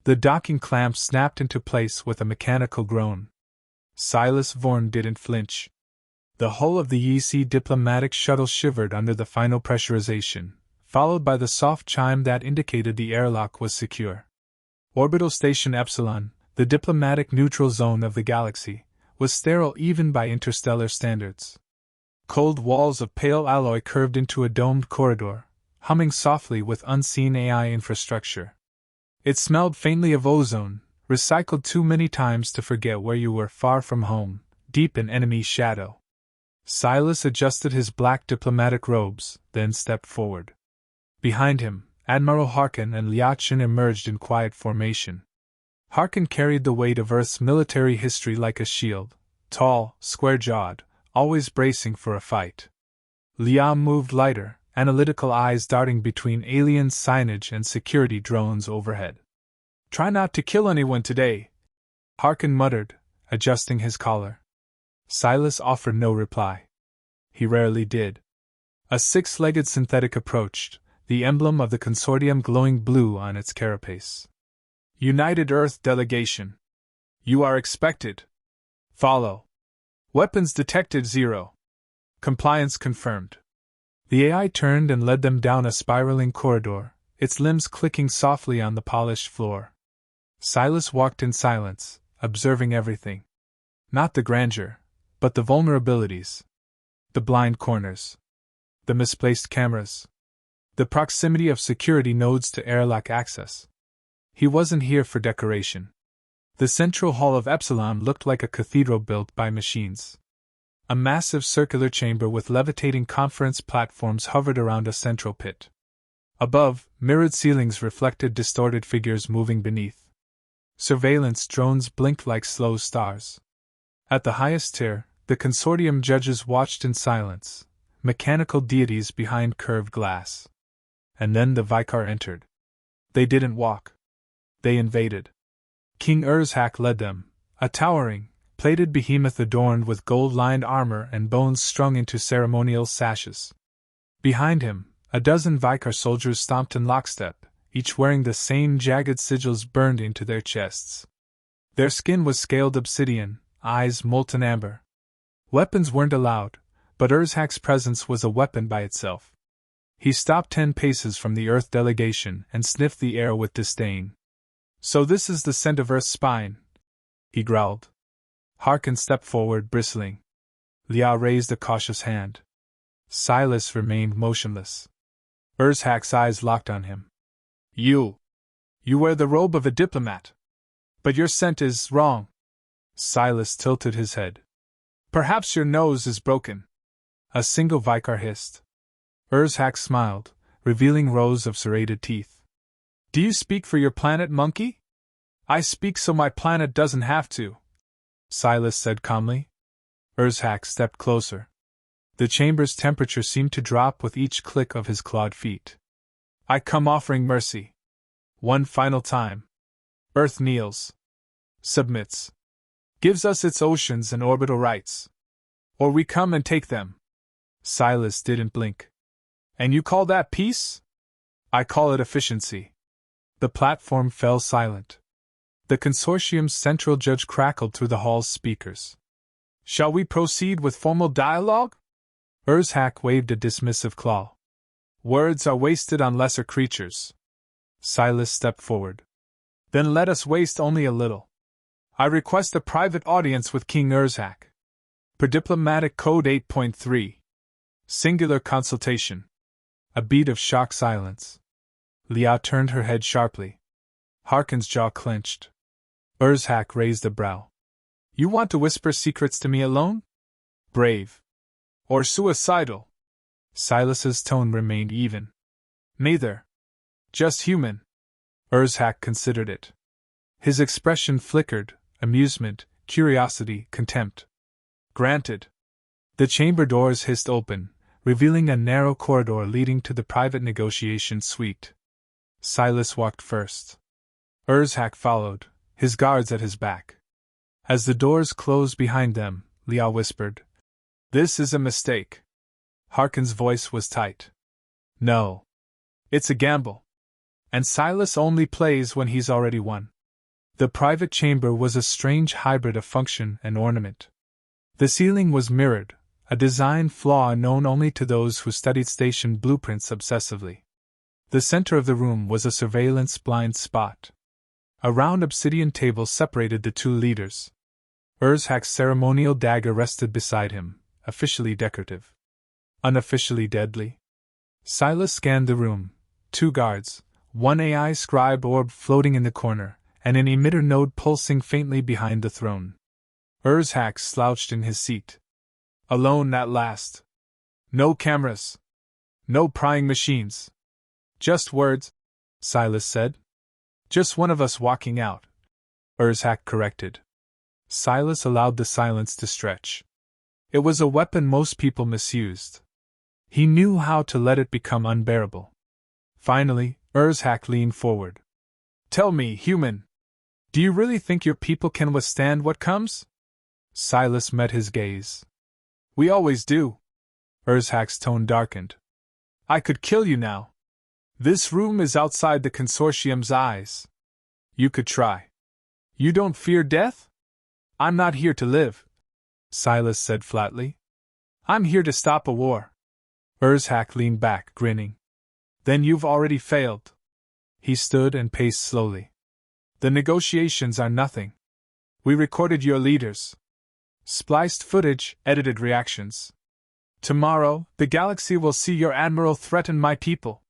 The docking clamp snapped into place with a mechanical groan. Silas Vorn didn't flinch. The hull of the EC diplomatic shuttle shivered under the final pressurization, followed by the soft chime that indicated the airlock was secure. Orbital Station Epsilon, the diplomatic neutral zone of the galaxy, was sterile even by interstellar standards. Cold walls of pale alloy curved into a domed corridor, humming softly with unseen AI infrastructure. It smelled faintly of ozone, recycled too many times to forget where you were, far from home, deep in enemy shadow. Silas adjusted his black diplomatic robes, then stepped forward. Behind him, Admiral Harkin and Liachin emerged in quiet formation. Harkin carried the weight of Earth's military history like a shield, tall, square-jawed, always bracing for a fight. Lia moved lighter, analytical eyes darting between alien signage and security drones overhead. "Try not to kill anyone today," Harkin muttered, adjusting his collar. Silas offered no reply. He rarely did. A six-legged synthetic approached, the emblem of the consortium glowing blue on its carapace. "United Earth Delegation. You are expected. Follow. Weapons detected 0. Compliance confirmed." The AI turned and led them down a spiraling corridor, its limbs clicking softly on the polished floor. Silas walked in silence, observing everything. Not the grandeur, but the vulnerabilities. The blind corners. The misplaced cameras. The proximity of security nodes to airlock access. He wasn't here for decoration. The central hall of Epsilon looked like a cathedral built by machines. A massive circular chamber with levitating conference platforms hovered around a central pit. Above, mirrored ceilings reflected distorted figures moving beneath. Surveillance drones blinked like slow stars. At the highest tier, the consortium judges watched in silence, mechanical deities behind curved glass. And then the Vicar entered. They didn't walk. They invaded. King Urzhak led them, a towering, plated behemoth adorned with gold-lined armor and bones strung into ceremonial sashes. Behind him, a dozen Vicar soldiers stomped in lockstep, each wearing the same jagged sigils burned into their chests. Their skin was scaled obsidian, eyes molten amber. Weapons weren't allowed, but Urzhak's presence was a weapon by itself. He stopped 10 paces from the Earth delegation and sniffed the air with disdain. "So this is the scent of Earth's spine," he growled. Harkin stepped forward, bristling. Lia raised a cautious hand. Silas remained motionless. Urzhak's eyes locked on him. You wear the robe of a diplomat. But your scent is wrong." Silas tilted his head. "Perhaps your nose is broken," a single Vicar hissed. Urzhak smiled, revealing rows of serrated teeth. "Do you speak for your planet, monkey?" "I speak so my planet doesn't have to," Silas said calmly. Urzhak stepped closer. The chamber's temperature seemed to drop with each click of his clawed feet. "I come offering mercy. One final time. Earth kneels. Submits. Gives us its oceans and orbital rights. Or we come and take them." Silas didn't blink. "And you call that peace?" "I call it efficiency." The platform fell silent. The consortium's central judge crackled through the hall's speakers. "Shall we proceed with formal dialogue?" Urzhak waved a dismissive claw. "Words are wasted on lesser creatures." Silas stepped forward. "Then let us waste only a little. I request a private audience with King Urzhak. Per Diplomatic Code 8.3. Singular consultation." A beat of shocked silence. Lia turned her head sharply. Harkin's jaw clenched. Urzhak raised a brow. "You want to whisper secrets to me alone? Brave. Or suicidal?" Silas's tone remained even. "Neither. Just human." Urzhak considered it. His expression flickered, amusement, curiosity, contempt. "Granted." The chamber doors hissed open, revealing a narrow corridor leading to the private negotiation suite. Silas walked first. Urzhak followed, his guards at his back. As the doors closed behind them, Lia whispered, "This is a mistake." Harkin's voice was tight. "No. It's a gamble. And Silas only plays when he's already won." The private chamber was a strange hybrid of function and ornament. The ceiling was mirrored, a design flaw known only to those who studied station blueprints obsessively. The center of the room was a surveillance blind spot. A round obsidian table separated the two leaders. Urzhak's ceremonial dagger rested beside him, officially decorative. Unofficially deadly. Silas scanned the room. 2 guards, one AI scribe orb floating in the corner, and an emitter node pulsing faintly behind the throne. Urzhak slouched in his seat. Alone at last. No cameras. No prying machines. Just words, Silas said. Just one of us walking out, Urzhak corrected. Silas allowed the silence to stretch. It was a weapon most people misused. He knew how to let it become unbearable. Finally, Urzhak leaned forward. Tell me, human, do you really think your people can withstand what comes? Silas met his gaze. We always do. Urzhak's tone darkened. I could kill you now. This room is outside the consortium's eyes. You could try. You don't fear death? I'm not here to live, Silas said flatly. I'm here to stop a war. Urzhak leaned back, grinning. Then you've already failed. He stood and paced slowly. The negotiations are nothing. We recorded your leaders. Spliced footage, edited reactions. Tomorrow, the galaxy will see your admiral threaten my people.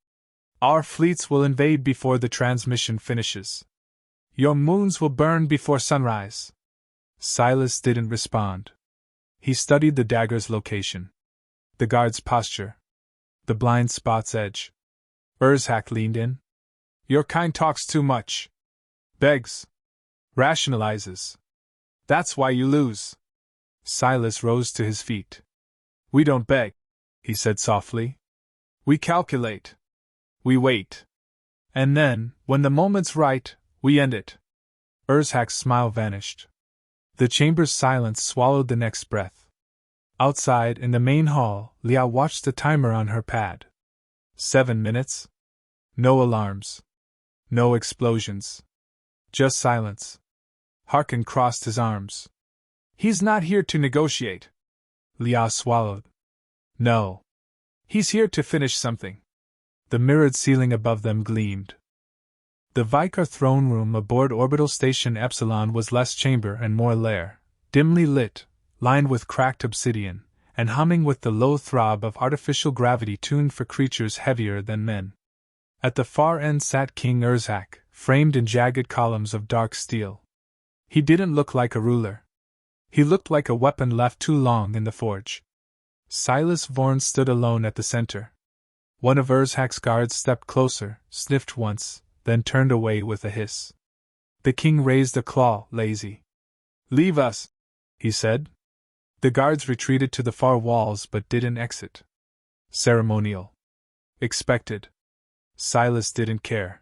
Our fleets will invade before the transmission finishes. Your moons will burn before sunrise. Silas didn't respond. He studied the dagger's location. The guard's posture. The blind spot's edge. Urzhak leaned in. Your kind talks too much. Begs. Rationalizes. That's why you lose. Silas rose to his feet. We don't beg, he said softly. We calculate. We wait. And then, when the moment's right, we end it. Urzhak's smile vanished. The chamber's silence swallowed the next breath. Outside, in the main hall, Leah watched the timer on her pad. 7 minutes. No alarms. No explosions. Just silence. Harkin crossed his arms. He's not here to negotiate. Leah swallowed. No. He's here to finish something. The mirrored ceiling above them gleamed. The Vicar throne room aboard orbital station Epsilon was less chamber and more lair, dimly lit, lined with cracked obsidian, and humming with the low throb of artificial gravity tuned for creatures heavier than men. At the far end sat King Urzhak, framed in jagged columns of dark steel. He didn't look like a ruler. He looked like a weapon left too long in the forge. Silas Vorn stood alone at the center. One of Urzhak's guards stepped closer, sniffed once, then turned away with a hiss. The king raised a claw, lazy. Leave us, he said. The guards retreated to the far walls but didn't exit. Ceremonial. Expected. Silas didn't care.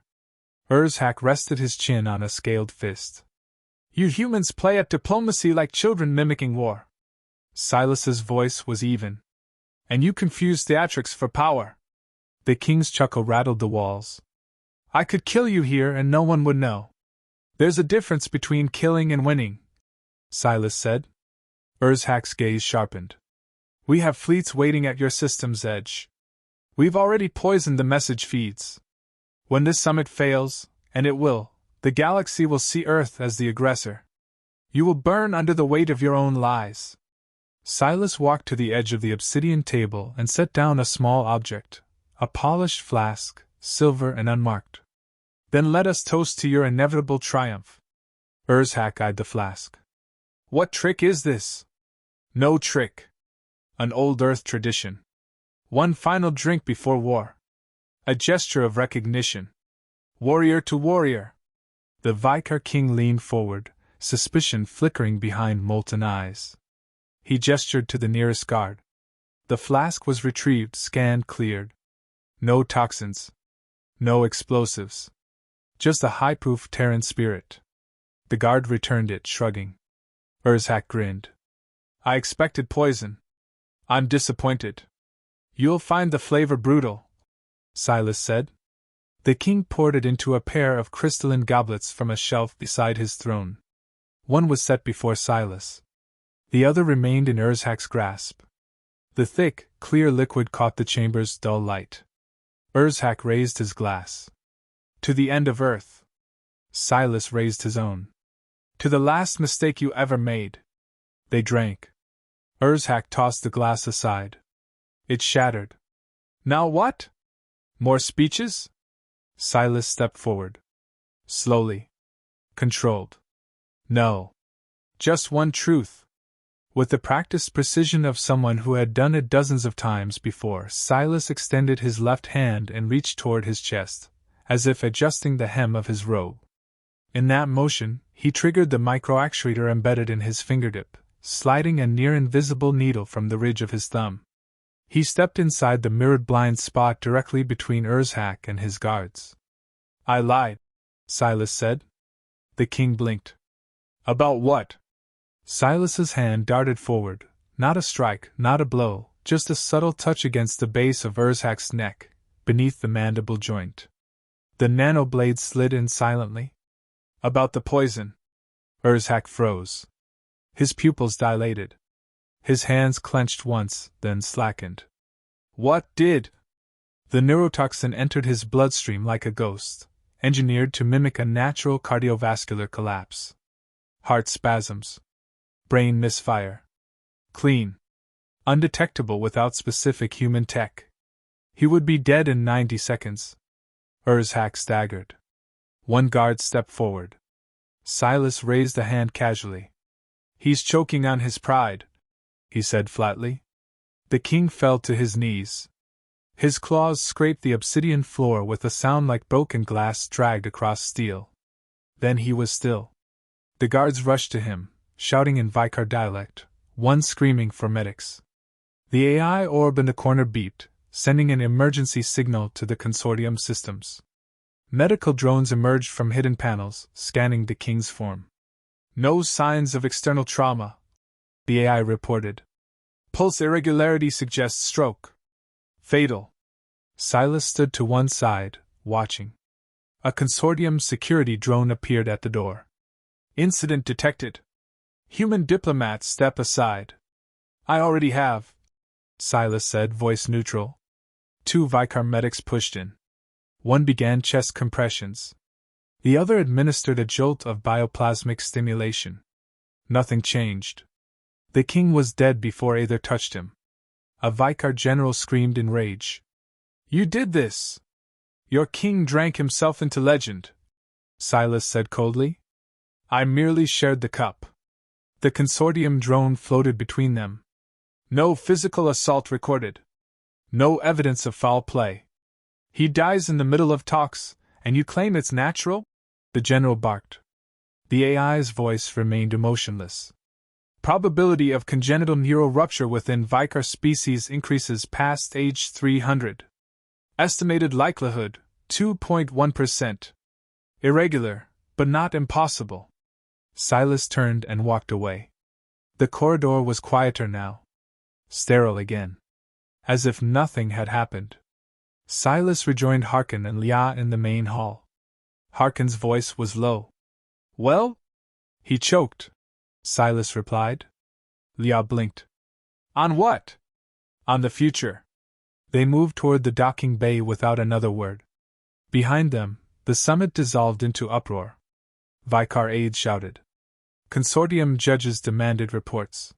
Urzhak rested his chin on a scaled fist. You humans play at diplomacy like children mimicking war. Silas's voice was even. And you confuse theatrics for power. The king's chuckle rattled the walls. I could kill you here and no one would know. There's a difference between killing and winning, Silas said. Urzhak's gaze sharpened. We have fleets waiting at your system's edge. We've already poisoned the message feeds. When this summit fails, and it will, the galaxy will see Earth as the aggressor. You will burn under the weight of your own lies. Silas walked to the edge of the obsidian table and set down a small object, a polished flask, silver and unmarked. Then let us toast to your inevitable triumph. Urzhak eyed the flask. What trick is this? No trick. An old Earth tradition. One final drink before war. A gesture of recognition. Warrior to warrior. The Vicar King leaned forward, suspicion flickering behind molten eyes. He gestured to the nearest guard. The flask was retrieved, scanned, cleared. No toxins. No explosives. Just a high-proof Terran spirit. The guard returned it, shrugging. Urzhak grinned. I expected poison. I'm disappointed. You'll find the flavor brutal, Silas said. The king poured it into a pair of crystalline goblets from a shelf beside his throne. One was set before Silas. The other remained in Urzhak's grasp. The thick, clear liquid caught the chamber's dull light. Urzhak raised his glass. To the end of earth. Silas raised his own. To the last mistake you ever made. They drank. Urzhak tossed the glass aside. It shattered. Now what? More speeches? Silas stepped forward. Slowly. Controlled. No. Just one truth. With the practiced precision of someone who had done it dozens of times before, Silas extended his left hand and reached toward his chest, as if adjusting the hem of his robe. In that motion, he triggered the microactuator embedded in his fingertip, sliding a near-invisible needle from the ridge of his thumb. He stepped inside the mirrored blind spot directly between Urzhak and his guards. I lied, Silas said. The king blinked. About what? Silas's hand darted forward, not a strike, not a blow, just a subtle touch against the base of Urzhak's neck, beneath the mandible joint. The nanoblade slid in silently. About the poison. Urzhak froze. His pupils dilated. His hands clenched once, then slackened. What did? The neurotoxin entered his bloodstream like a ghost, engineered to mimic a natural cardiovascular collapse. Heart spasms. Brain misfire. Clean. Undetectable without specific human tech. He would be dead in 90 seconds. Urzhak staggered. One guard stepped forward. Silas raised a hand casually. He's choking on his pride, he said flatly. The king fell to his knees. His claws scraped the obsidian floor with a sound like broken glass dragged across steel. Then he was still. The guards rushed to him, shouting in Vicar dialect, one screaming for medics. The AI orb in the corner beeped, sending an emergency signal to the consortium systems. Medical drones emerged from hidden panels, scanning the king's form. No signs of external trauma, the AI reported. Pulse irregularity suggests stroke. Fatal. Silas stood to one side, watching. A consortium security drone appeared at the door. Incident detected. Human diplomat, step aside. I already have, Silas said, voice neutral. 2 Vicar medics pushed in. One began chest compressions. The other administered a jolt of bioplasmic stimulation. Nothing changed. The king was dead before either touched him. A Vicar general screamed in rage. You did this! Your king drank himself into legend, Silas said coldly. I merely shared the cup. The consortium drone floated between them. No physical assault recorded. No evidence of foul play. He dies in the middle of talks, and you claim it's natural? The general barked. The AI's voice remained emotionless. Probability of congenital neural rupture within Vicar species increases past age 300. Estimated likelihood, 2.1%. Irregular, but not impossible. Silas turned and walked away. The corridor was quieter now. Sterile again. As if nothing had happened. Silas rejoined Harkin and Lia in the main hall. Harkin's voice was low. Well? He choked, Silas replied. Lia blinked. On what? On the future. They moved toward the docking bay without another word. Behind them, the summit dissolved into uproar. Vicar aides shouted. Consortium judges demanded reports.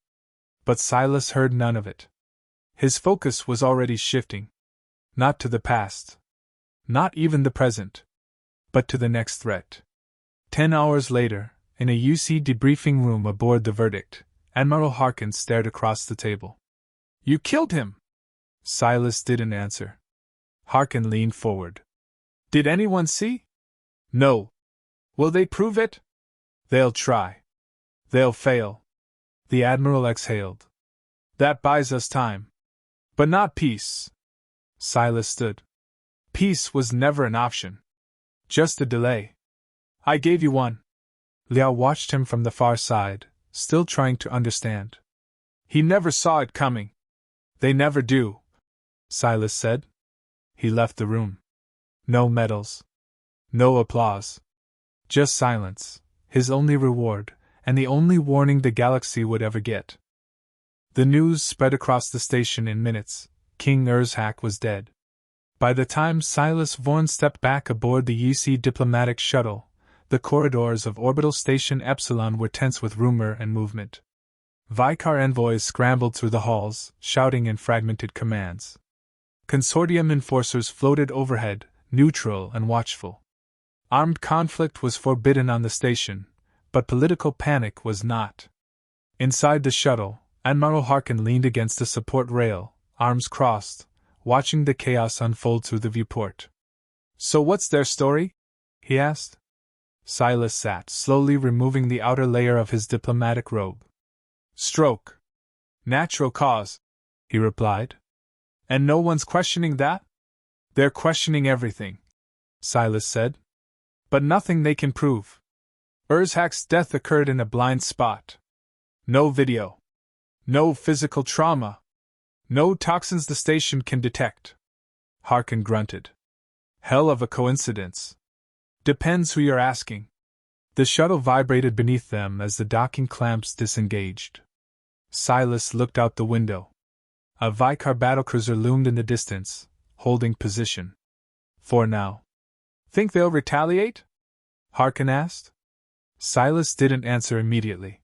But Silas heard none of it. His focus was already shifting. Not to the past. Not even the present. But to the next threat. 10 hours later, in a UC debriefing room aboard the Verdict, Admiral Harkin stared across the table. You killed him! Silas didn't answer. Harkin leaned forward. Did anyone see? No. Will they prove it? They'll try. They'll fail. The Admiral exhaled. That buys us time. But not peace. Silas stood. Peace was never an option. Just a delay. I gave you one. Liao watched him from the far side, still trying to understand. He never saw it coming. They never do, Silas said. He left the room. No medals. No applause. Just silence, his only reward, and the only warning the galaxy would ever get. The news spread across the station in minutes. King Urzhak was dead. By the time Silas Vorn stepped back aboard the EC diplomatic shuttle, the corridors of orbital station Epsilon were tense with rumor and movement. Vicar envoys scrambled through the halls, shouting in fragmented commands. Consortium enforcers floated overhead, neutral and watchful. Armed conflict was forbidden on the station, but political panic was not. Inside the shuttle, Admiral Harkin leaned against the support rail, arms crossed, watching the chaos unfold through the viewport. "So what's their story?" he asked. Silas sat, slowly removing the outer layer of his diplomatic robe. "Stroke. Natural cause," he replied. "And no one's questioning that?" "They're questioning everything," Silas said. "But nothing they can prove. Urzhak's death occurred in a blind spot. No video. No physical trauma. No toxins the station can detect." Harkin grunted. "Hell of a coincidence." "Depends who you're asking." The shuttle vibrated beneath them as the docking clamps disengaged. Silas looked out the window. A Vicar battlecruiser loomed in the distance, holding position. "For now." "Think they'll retaliate?" Harkin asked. Silas didn't answer immediately.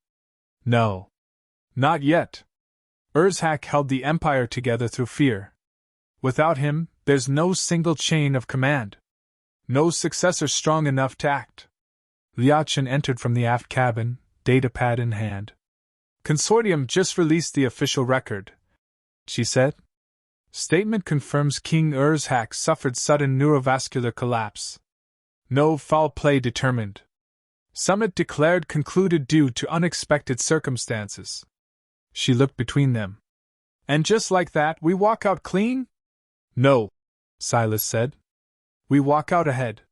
"No. Not yet. Urzhak held the Empire together through fear. Without him, there's no single chain of command. No successor strong enough to act." Liachin entered from the aft cabin, datapad in hand. "Consortium just released the official record," she said. "Statement confirms King Urzhak suffered sudden neurovascular collapse. No foul play determined. Summit declared concluded due to unexpected circumstances." She looked between them. "And just like that, we walk out clean?" "No," Silas said. "We walk out ahead."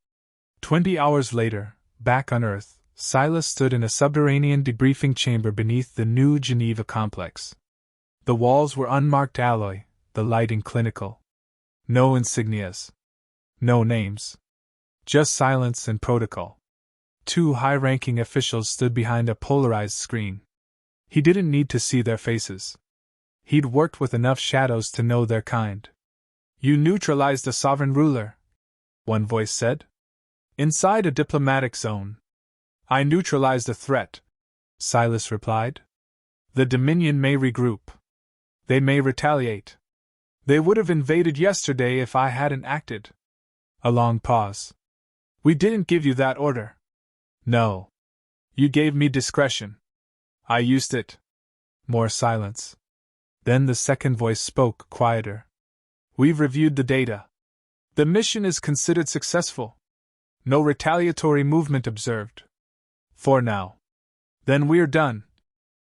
20 hours later, back on Earth, Silas stood in a subterranean debriefing chamber beneath the New Geneva complex. The walls were unmarked alloy, the lighting clinical. No insignias. No names. Just silence and protocol. 2 high-ranking officials stood behind a polarized screen. He didn't need to see their faces. He'd worked with enough shadows to know their kind. "You neutralized a sovereign ruler," one voice said. "Inside a diplomatic zone." "I neutralized a threat," Silas replied. "The Dominion may regroup. They may retaliate. They would have invaded yesterday if I hadn't acted." A long pause. "We didn't give you that order." "No. You gave me discretion. I used it." More silence. Then the second voice spoke, quieter. "We've reviewed the data. The mission is considered successful. No retaliatory movement observed. For now." "Then we're done,"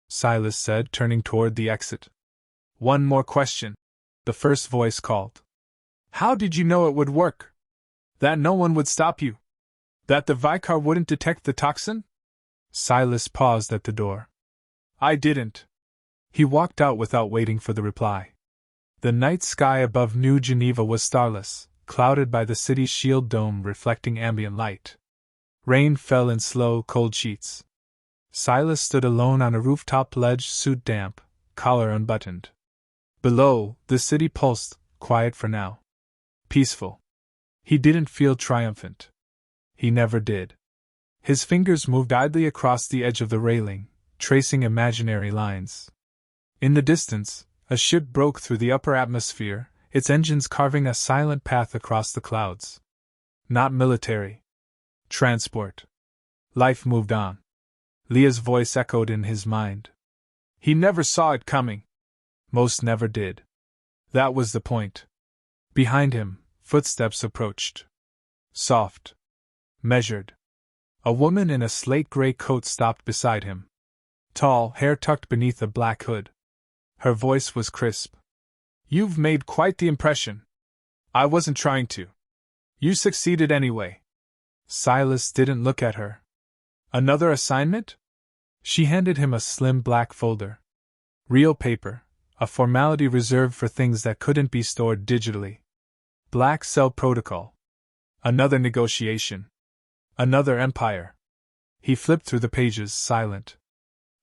Silas said, turning toward the exit. "One more question," the first voice called. "How did you know it would work? That no one would stop you? That the Vicar wouldn't detect the toxin?" Silas paused at the door. "I didn't." He walked out without waiting for the reply. The night sky above New Geneva was starless, clouded by the city's shield dome reflecting ambient light. Rain fell in slow, cold sheets. Silas stood alone on a rooftop ledge, suit damp, collar unbuttoned. Below, the city pulsed, quiet for now. Peaceful. He didn't feel triumphant. He never did. His fingers moved idly across the edge of the railing, tracing imaginary lines. In the distance, a ship broke through the upper atmosphere, its engines carving a silent path across the clouds. Not military. Transport. Life moved on. Leah's voice echoed in his mind. He never saw it coming. Most never did. That was the point. Behind him, footsteps approached. Soft. Measured. A woman in a slate-gray coat stopped beside him. Tall, hair tucked beneath a black hood. Her voice was crisp. "You've made quite the impression. I wasn't trying to. You succeeded anyway." Silas didn't look at her. "Another assignment?" She handed him a slim black folder. Real paper, a formality reserved for things that couldn't be stored digitally. Black cell protocol. Another negotiation. Another empire. He flipped through the pages, silent.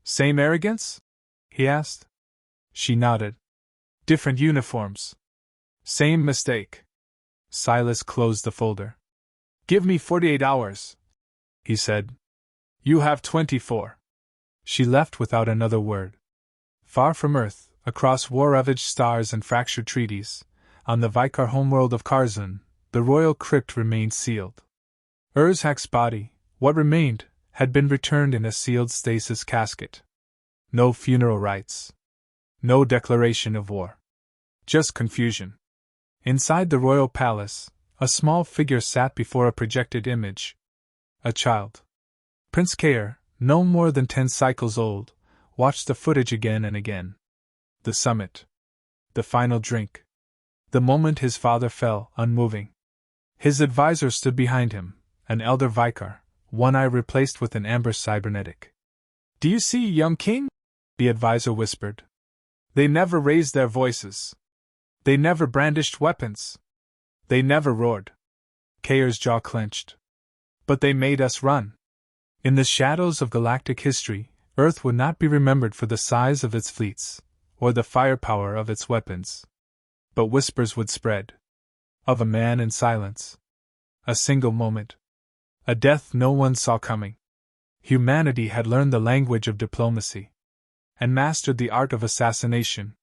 Same arrogance? He asked. She nodded. Different uniforms. Same mistake. Silas closed the folder. Give me 48 hours, he said. You have 24. She left without another word. Far from Earth, across war-ravaged stars and fractured treaties, on the Vicar homeworld of Karzun, the royal crypt remained sealed. Urzhak's body, what remained, had been returned in a sealed stasis casket. No funeral rites. No declaration of war. Just confusion. Inside the royal palace, a small figure sat before a projected image. A child. Prince Kair, no more than 10 cycles old, watched the footage again and again. The summit. The final drink. The moment his father fell, unmoving. His advisor stood behind him, an elder Vicar, one eye replaced with an amber cybernetic. Do you see, young king? The advisor whispered. They never raised their voices. They never brandished weapons. They never roared. Kair's jaw clenched. But they made us run. In the shadows of galactic history, Earth would not be remembered for the size of its fleets, or the firepower of its weapons. But whispers would spread. Of a man in silence. A single moment. A death no one saw coming. Humanity had learned the language of diplomacy. And mastered the art of assassination,